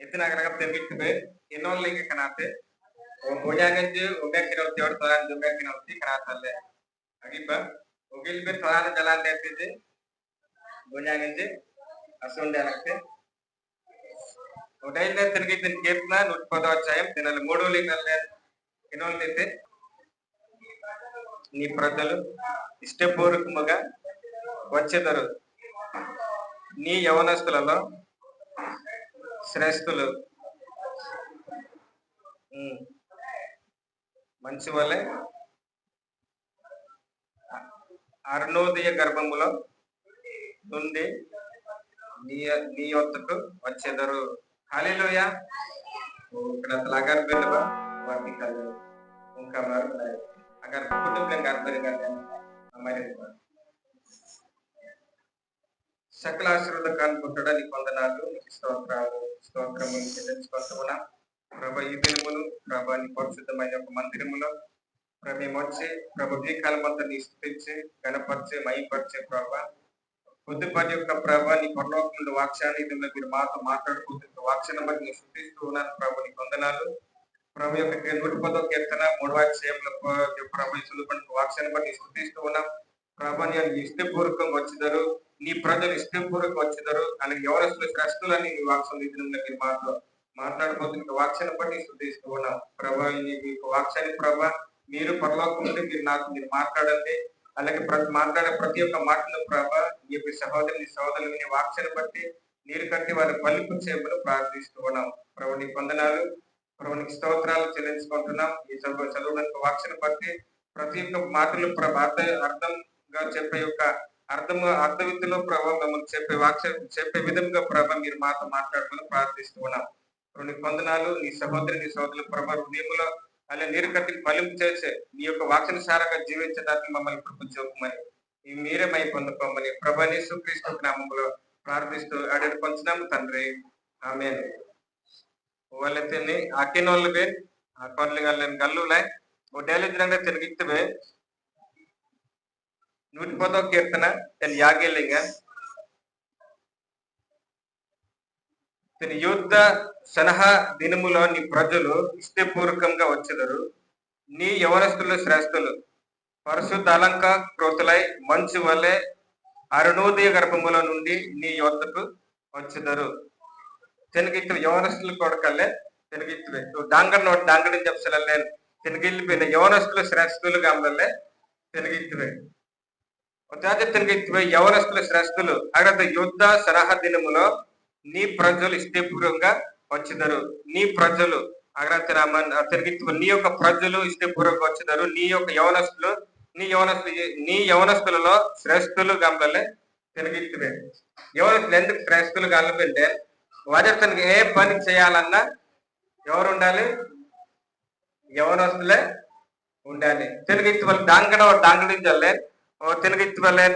इतना अगर तेमितबे इनोल लेके कनाते वो गोजागंज उबे किरो त्योर तोरान जुबे किरो ती कनातले अगी पर उगिल पे तोरान जलान देते थे गोजागंज असुंडे लगते उडैले तिनकी तिन केतना नुटपदो चायम तिनल మూడు లింగలే ఇనోల్ లేతే నీ ప్రజలు ఇష్టపూర్వకముగా వచ్చేదరు నీ యవనస్తులలో శ్రేష్ఠులు మంచి వలె అరుణోదయ గర్భములో నుండి నీ యొద్దకు వచ్చేదరు హల్లెలూయా ఇక్కడ అgar బెలబా వాటి కాదు ఇంకా మరి agar కుటుంబం గర్భరిగా మరి సకల ఆశీర్వాదాలు పొందడానికి వందనాలు నీకు స్తోత్రాలు స్తోత్రములు చెల్లించుకుంటున్నా ప్రభు ఈ దినములు ప్రభు నీ పరిశుద్ధమైన ఒక మందిరములో ప్రభు వచ్చి ప్రభు ఈ కాలమంతా నీ స్తుతించి గణపరిచి మహిమపరిచే ప్రభు కొద్దిపాటి యొక్క ప్రభు నీ పరలోకముందు వాక్యాన్ని ఇదిలో మీరు మాతో మాట్లాడుకుంటున్న వాక్యాన్ని బట్టి నీ స్తుతిస్తూ ఉన్నాను ప్రభు నీకు వందనాలు ప్రభు యొక్క 110వ కీర్తన 3వ అధ్యాయంలో ప్రభు సులుపడిన వాక్యాన్ని బట్టి స్తుతిస్తూ ఉన్నాం ప్రభు నీ ఇష్టపూర్వకంగా వచ్చేదారు నీ ప్రజలు ఇష్టపూర్వకంగా వచ్చేదారు అలాగే ఎవరస్తులు శ్రేష్ఠులని నీ వాక్యం ఇదిలో మీరు మాతో మాట్లాడబోతున్న వాక్యాన్ని బట్టి స్తుతిస్తూ ఉన్నాం ప్రభు నీ వాక్యాన్ని ప్రభు మీరు పరలోకం నుండి మీరు నాకు మీరు మాట్లాడండి అలాగే మాట్లాడే ప్రతి ఒక్క మాటను ప్రభా ఈ యొక్క సహోదరుని వినే వాక్యాన్ని బట్టి నీరు కట్టి వారి పలుపు చేయమని ప్రార్థిస్తూ ఉన్నాం ప్రభు నీ వందనాలు ప్రభు నీకు స్తోత్రాలు చెల్లించుకుంటున్నాం ఈ చదువుడానికి వాక్యాన్ని బట్టి ప్రతి ఒక్క మాటలు ప్రభా అర్థంగా చెప్పే యొక్క అర్థవిత్తులో ప్రభావ మిమ్మల్ని చెప్పే విధంగా ప్రభా మీరు మాతో మాట్లాడమని ప్రార్థిస్తూ ఉన్నాం ప్రభు నీకు వందనాలు నీ సహోదరుల ప్రభా హృదయంలో అలా నీరు కట్టి ఫలింపు చేసే నీ యొక్క వాక్యానుసారంగా జీవించడానికి మమ్మల్ని కృపించమని మీరే మై పొందుకోమని ప్రభు యేసుక్రీస్తు నామములో ప్రార్థిస్తూ అడిగి పొందుతున్నాము తండ్రి ఆమేన్ వాళ్ళైతే అకినోళ్ళు బే ఆ కొర్లింగల్ని గల్లులై ఓ డైలీ దినంగా తిరిగిత్తవే 110వ కీర్తన యాగేలింగ యుద్ధ సలహా దినములో నీ ప్రజలు ఇష్టపూర్వకంగా వచ్చేదరు నీ యవనస్తులు శ్రేష్ఠులు పరిశుద్ధ అలంకృతులై మంచు వలె అరుణోదయ గర్భములో నుండి నీ యొద్దకు వచ్చేదరు తెనగిత్తు యవనస్తులు కొడకల్లే తెనగిత్తువే డాంగడిని చెప్పలే తెనగిల్లిపోయిన యవనస్తులు శ్రేష్ఠులు గమలే తెనగిత్తువే తెనగిత్తువే యవనస్తులు శ్రేష్ఠులు అక్కడ యుద్ధ సలహా దినములో నీ ప్రజలు ఇష్టపూర్వకంగా వచ్చేదారు నీ ప్రజలు తిరిగి నీ యొక్క ప్రజలు ఇష్టపూర్వకంగా వచ్చేదారు నీ యొక్క యవనస్తులలో శ్రేష్ఠులు గంబలే తిరిగిత్తువే యవనస్తులు ఎందుకు శ్రేష్ఠులు గంటే వారి తనకి ఏ పని చేయాలన్నా ఎవరు ఉండాలి యవనస్తులే ఉండాలి తిరిగిత్తు వాళ్ళు డాంగడించలే తిరిగిత్తు వాళ్ళే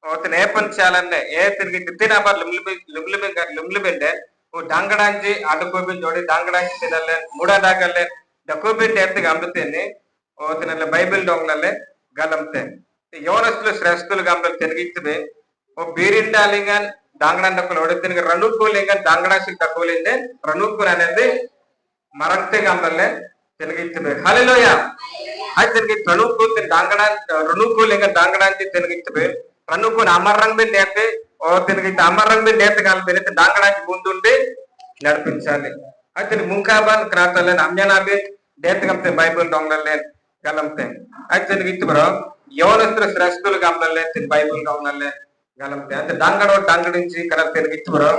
అతను ఏ పని చేయాలన్నే ఏ తిరిగి తినబార్ లుమ్లిబెండే ఓ డాంగడాంచి అడ్డుకోబి జోడి డాంగడాంచి తినలే మూడా దాగలే డకోబిండి ఎత్తుగా అమ్ముతేనే ఓ తినలే బైబిల్ డొంగలే గలంతే యవనస్తులు శ్రేష్ఠులు గంబలు తిరిగిత్తవే ఓ బీరిండాలింగన్ డాంగడాండకులు ఓడి తిరిగి రణుకోలింగన్ డాంగడాసి డకోలిండే రణుకులు అనేది మరంతే గంబలే తిరిగిత్తవే హల్లెలూయా అయితే తిరిగి రణుకోలింగన్ డాంగడాంచి తిరిగిత్తవే రన్నుకు అమర్రంగ్ మీద నేర్తే తిరిగి అమర్రంగ్ మీద నేత కాలం డాంగడానికి ముందుండి నడిపించాలి అయితే ముంకాబాన్ క్రాతలేని అమ్యనాబి నేత కలిపితే బైబుల్ దొంగలే గలంతే అయితే తిరిగి బ్రో యవనస్తులు శ్రేష్ఠులు గమలే బైబుల్ దొంగలే గలంతే అయితే డాంగడించి కల తిరిగి బ్రో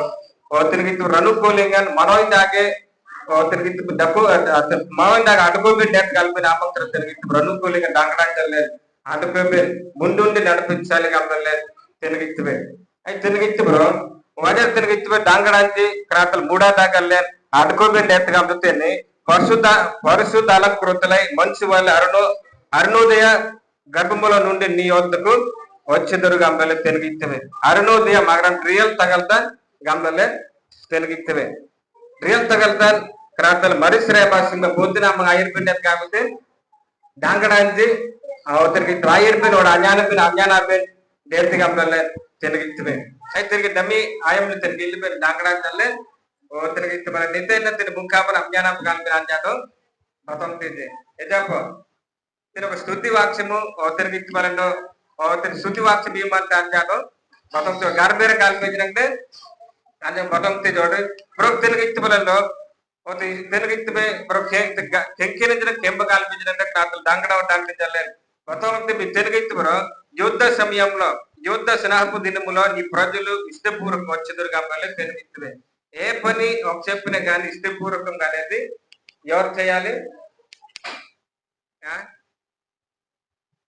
తిరిగి రనుకోలింగన్ మనోయిందాగే తిరిగి డక్కు మనోయిందాక అడుకోబి నేత కలిపి ఆపత్ర తిరిగి రనుకోలింగన్ డాంగడానికి అటుపే ముందుండి నడిపించాలి గమలే తిరిగిత్తువే అయితే తిరిగిత్తు బ్రో వాడే తిరిగిత్తువే డాంగడానికి క్రాతలు మూడా దాగలే అటుకోబి నేత గమతేనే పరిశుద్ధ అలంకృతులై మంచి వాళ్ళ అరుణోదయ గర్భముల నుండి నీ వద్దకు వచ్చేదరు గంబలే తిరిగిత్తవే అరుణోదయ మగరం రియల్ తగలతా గంబలే తిరిగిత్తవే రియల్ తగలతా క్రాతలు మరిశ్రయ భాష పొద్దున ఐర్పిండి కాబట్టి డాంగడానికి తిరిగి రాయిర్పిన వాడు అజ్ఞానాపేన్ దేర్తి గంబలే తిరిగిత్తవే అయితే తిరిగి దమ్మి ఆయంలో తిరిగి వెళ్ళిపోయిన డాంగడాంచల్లే o tergit bala nite na tin bungka bala amjana bukan belanja to batom tije ejapo tin ఒక స్తుతి వాక్యము o tergit bala no o tin స్తుతి వాక్యం biman tanja to batom to garbere kalpejnangde anja batom te jode bro tergit bala no o tergit be bro kenkene jena kemba kalpejnangde natul dangada dangdi jalle batom te bi tergit bro యుద్ధ సమయంలో యుద్ధ స్నాహపు దినములో నీ ప్రజలు ఇష్టపూర్వకం వచ్చేదురు కాబట్టి తెలివిత్తువే ఏ పని ఒక చెప్పిన కానీ ఇష్టపూర్వకంగా అనేది ఎవరు చేయాలి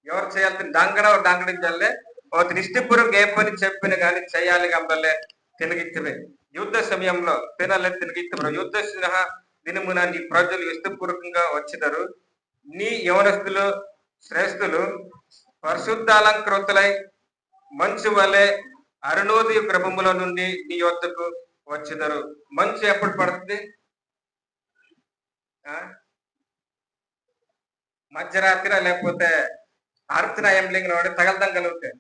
ఎవరు చేయాలి డాంగడించాలే ఒక ఇష్టపూర్వకం ఏ పని చెప్పిన కానీ చేయాలి కాబట్టి తెలివిత్తువే యుద్ధ సమయంలో తినాలి తెలివిత్తు యుద్ధ స్నేహ దినమున నీ ప్రజలు ఇష్టపూర్వకంగా వచ్చేదారు నీ యవనస్తులు శ్రేష్ఠులు పరిశుద్ధాలంకృతులై మంచు వలె అరుణోదయ గృహముల నుండి నీ యొద్దకు వచ్చేదారు మంచు ఎప్పుడు పడుతుంది మధ్యరాత్రి లేకపోతే అర్ధనాయంలింగ్ నోడి తగలడం కలుగుతాయి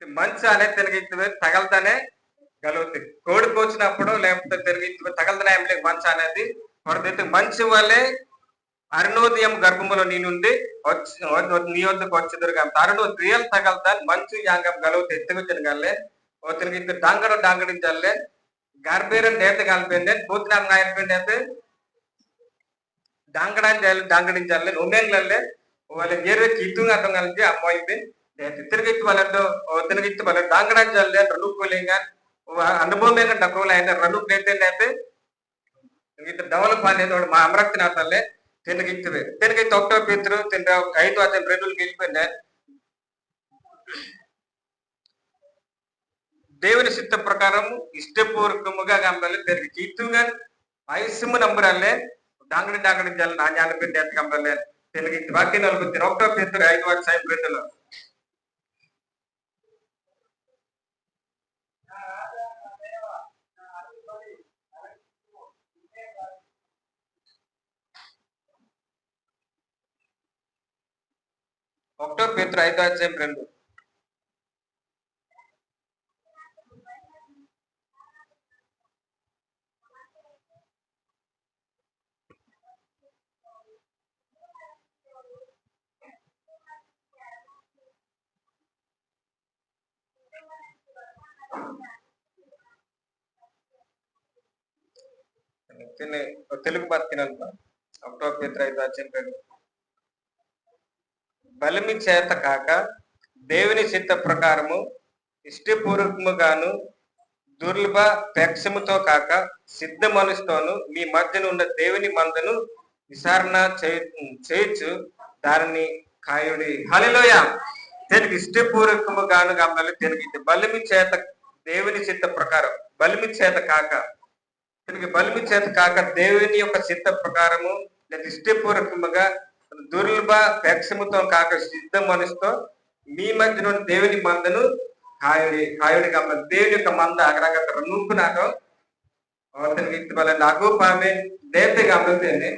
మంచు అనేది తిరిగి తగలదనే కలుగుతుంది కోడి కోసినప్పుడు లేకపోతే తిరిగి తగలదనే మంచు అనేది పడుతుంది మంచు వల్లే అరుణోదయం గర్భములో నీ నుండి నీ వద్దకు వచ్చేదారు కాబట్టి అరుణోదయం తగలదాన్ని మంచు యాంగం గలుగుతుంది ఎత్తుకొచ్చిన ఓ తిరిగి డాంగడించాలే గర్భేరం నేత కలిపింది భూతనాం అయిపోయింది డాంగడించాలి ఉమెన్లే వాళ్ళ ఏరే కిత్తుగా అర్థం కలిసి అమ్మాయి తిరిగిత్తు వాళ్ళతో తిరిగిత్తు వాళ్ళ డాంగడించాలి రెండు కూలింగా అనుభవం డబ్బులు అయినా రెండు ప్లేట్ అయితే డవల పాలేదు మా అమరక్తినాథాలే తిరిగిత్తువే తిరిగిత్తు ఒకటో పితృ 5 అధ్యాయం 2 వెళ్ళిపోయింది దేవుని చిత్త ప్రకారం ఇష్టపూర్వకముగా గంబలి తిరిగి కీర్తుగా ఐసిము నంబరాలే డాంగడి జల్ నా జ్ఞానపెట్టి ఎత్త గంబలే తిరిగి వాక్య 41 పితృ 5 అధ్యాయం 2 ఒకటో పేతురు 5 అధ్యాయం 2 తెలుగు బతికినాను ఒకటో పేతురు 5 అధ్యాయం 2 బలిమి చేత కాక దేవుని చిత్త ప్రకారము ఇష్టపూర్వకముగాను దుర్లభ పెక్షముతో కాక సిద్ధ మనసుతోను మీ మధ్యన ఉన్న దేవుని మందను విచారణ చేయొచ్చు దానిని కాయుడి హల్లెలూయా తెలుగు ఇష్టపూర్వకముగాను గమనాలి తెలుగు బలిమి చేత దేవుని చిత్త ప్రకారం బలిమి చేత కాక తెలుగు బలిమి చేత కాక దేవుని యొక్క చిత్త ప్రకారము లేదా ఇష్టపూర్వకముగా దుర్లభ పెక్షముతో కాక సిద్ధ మనసుతో మీ మధ్య నుండి దేవుని మందను కాయుడి గమన దేవుని యొక్క మంద అక్కడ నూపునాటో నాకు పామే నేత గమనించండి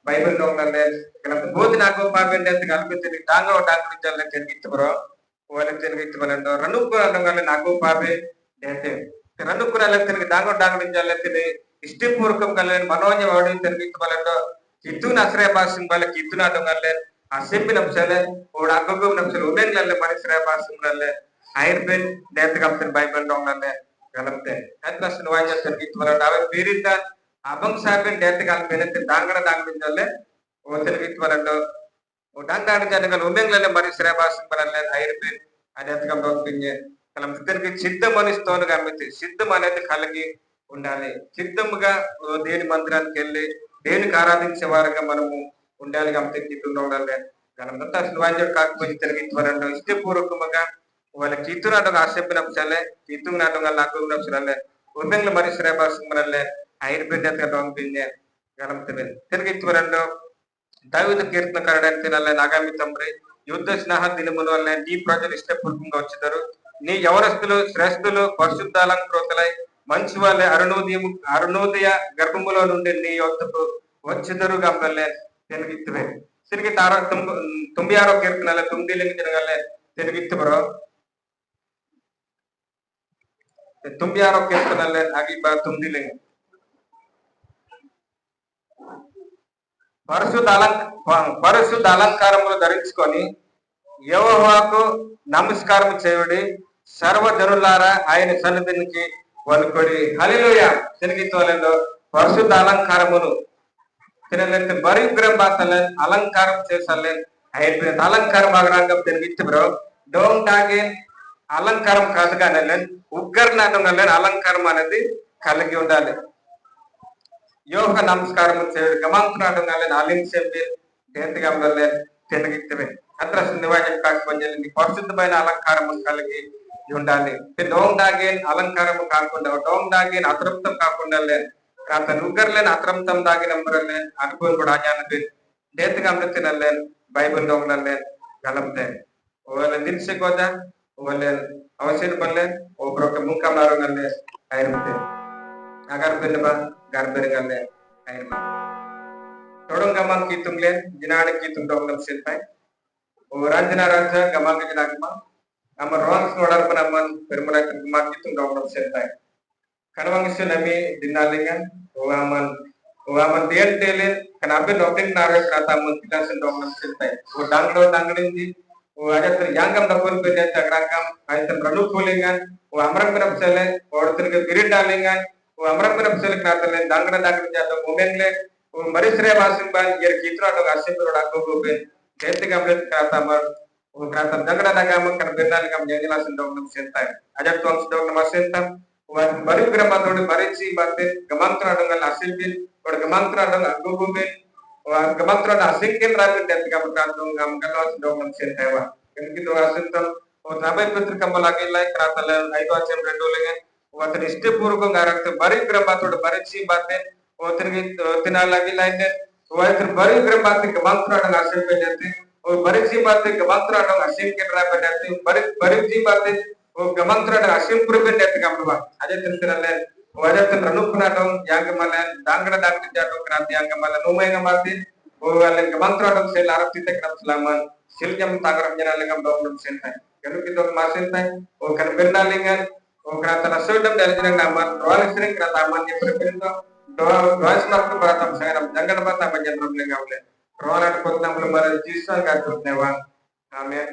బైబిల్లో ఉండాలి బోధి నాకు పామే నేత కల్పించండి డాంగడించాలని తిరిగిత్తబరో వాళ్ళని తిరిగిత్తబలండో రన్నుకురాలి నాకు పామే నేత రన్నుకురాలి తిరిగి డాంగడించాలని ఇష్టపూర్వకం కలిగిన మనోజ్ఞవాడు తిరిగిత్తబలండో కిత్తున అశ్రయభాషం వల్ల కిత్తునాటం వల్లే అసెంబ్లి అంశాలే ఓడు అగ్గం అంశాలు ఉమెన్లే మన శ్రయభాషంలే ఐర్బెన్ నేత కంపెనీ బైబిల్ ఉండాలి గలపతే అట్లా వాయిస్తారు కిత్తువలండి అవి పీరిత అభం సాబిన్ నేత కలిపి డాంగడించాలే ఓ తెలుగిత్తువలండో ఓ డాంగడించాలి ఉమెన్లే మరి శ్రయభాషం వల్లే ఐర్బెన్ అది ఎత్తకం పంపించే ఇద్దరికి సిద్ధం అనిస్తోను గమ్మితే సిద్ధం అనేది కలిగి ఉండాలి సిద్ధముగా దేని మందిరానికి వెళ్ళి దేనికి ఆరాధించే వారుగా మనము ఉండాలి కాబట్టి కీర్తులు ఉండాలి గణమంతా శివాజుడు కాకపోతే తిరిగిత్వరంలో ఇష్టపూర్వకముగా వాళ్ళ కీర్తునాటం ఆశింపిన అంశాలే కీర్తునాటం వల్ల నాకు అంశాలే ఉమెన్లు మరి శ్రేయభాషలే ఐర్బిడ్డ పంపించే గణపతి తిరిగిత్వరంలో దావీదు కీర్తనకారుడని తినాలి నాగామి తండ్రి యుద్ధ స్నేహ దినముల వల్ల నీ ప్రజలు ఇష్టపూర్వకంగా వచ్చేదారు నీ యవనస్తులు శ్రేష్ఠులు పరిశుద్ధాలంకృతులై మంచి వాళ్ళే అరుణోదయ గర్భములో నుండి నీ యొద్దకు వచ్చేదరు గంబల్లే తిరిగిత్తువే తిరిగి 96 కీర్తనలే 9 తిరగలే తిరిగిత్తు bro tumbiaro kestanalen agiba tumdiling పరిశుద్ధ అలంకారములు ధరించుకొని యెహోవాకు నమస్కారం చేయుడి, సర్వజనులారా ఆయన సన్నిధికి వనుకొడి. హల్లెలూయా. తిరిగి తోలేలో పరిశుద్ధ అలంకారమును తినలేని బరి విగ్రహం అలంకారం చేసలేన్ అయిపోయిన అలంకారం ఆగరాంగం తిరిగిచ్చి బ్రో డోంట్ టాగిన్ అలంకారం కాదు కానీ ఉగ్గరనాటం అలంకారం అనేది కలిగి ఉండాలి. యోగ నమస్కారం చేయడు గమాంకునాటం ఆలించేది చేతిగంలే తిరిగిచ్చివే అడ్రస్ నివాజం కాకపోతే పరిశుద్ధమైన అలంకారం కలిగి ఉండాలి. డోంట్ టాగిన్ అలంకారం కాకుండా డోంట్ టాగిన్ అతృప్తం కాకుండా కాత నుగ్గర్లేని అతృప్తం దాగిన అనుభవం కూడా ఆజ్ఞానది చేతిగంలో తినలేను బైబిల్ దొంగలే గలంతే వాళ్ళ దిన్సికోదా వాళ్ళ అవసరం పల్లె ఒక్కొక్క ముఖంలో నల్లే అయిరుతే agar beneba garbergalle ayma todong gamang kitung len jinade kitung dongam silpai o ranjana raja gamang jinagma amar rons nodar panaman permula gamang kitung dongam silpai kanawang isunami dinalingan o aman dian telen kanabe nobding nare krata muntilasen dongam silpai o dangdindi o aja ter yangam dapun beda jagrangam aitan ranu kulingan o amram penap sele order ke biridalingan Amarapuram సెలక్నాతలే దంగన దంగన జాత మొమెంగ్లే మరిశ్రే వాసింబా your కిత్రాటో అసిపురోడ కోకోబే చేతి గంబెట్ కాతమర్ క్రాత దంగన దంగమ కన బెన్నాలి గం జేలాసిన దొంగం సెంతాయ్ అజట్ తోంస్ దొంగం సెంతం బరి గ్రమతోడి బరిచి బతే గమంత్రాడంగల్ అసిల్బిల్ ఒడ గమంత్రాడంగ కోకోబే గమంత్రాడ అసింకెన్ Robbie దెత్ గం కాతం గం గలాస్ దొంగం సెంతాయవా కెన్కి దో అసింతం ఓ నబై పత్రికం లాగిలై క్రాతల 5వ అధ్యాయం 2వ లెగన్ అతని ఇష్టపూర్వకంగా రక్త బరి గ్రహతోడు బరిచి బాతే అతనికి తినాలగి లైతే అతను బరి గ్రహకి మంత్రాలను ఆశీర్వదించి బరిచి బాతే మంత్రాలను ఆశీర్వదించి బరిచి బాతే మంత్రాలను ఆశీర్వదించి గమనవా అదే తినలే అదే అనుకున్నాడు యాంగమల దాంగడ దాంగడ జాటో క్రాంతి యాంగమల నోమేగ మాతి వాళ్ళకి మంత్రాలను సేల్ ఆరతిత క్రమస్లామన్ శిల్జం తాగరం జనాలంగం డోండం సెంటాయి కనుక మాసెంటాయి ఓ కనబెన్నాలింగన్ kerata nasudam dari jenang nama roal sering kerata aman yang berbeda doa selaku beratam saya jangan lupa tambah jangan lupa roal ada kota belum ada jisa kartu newang amin.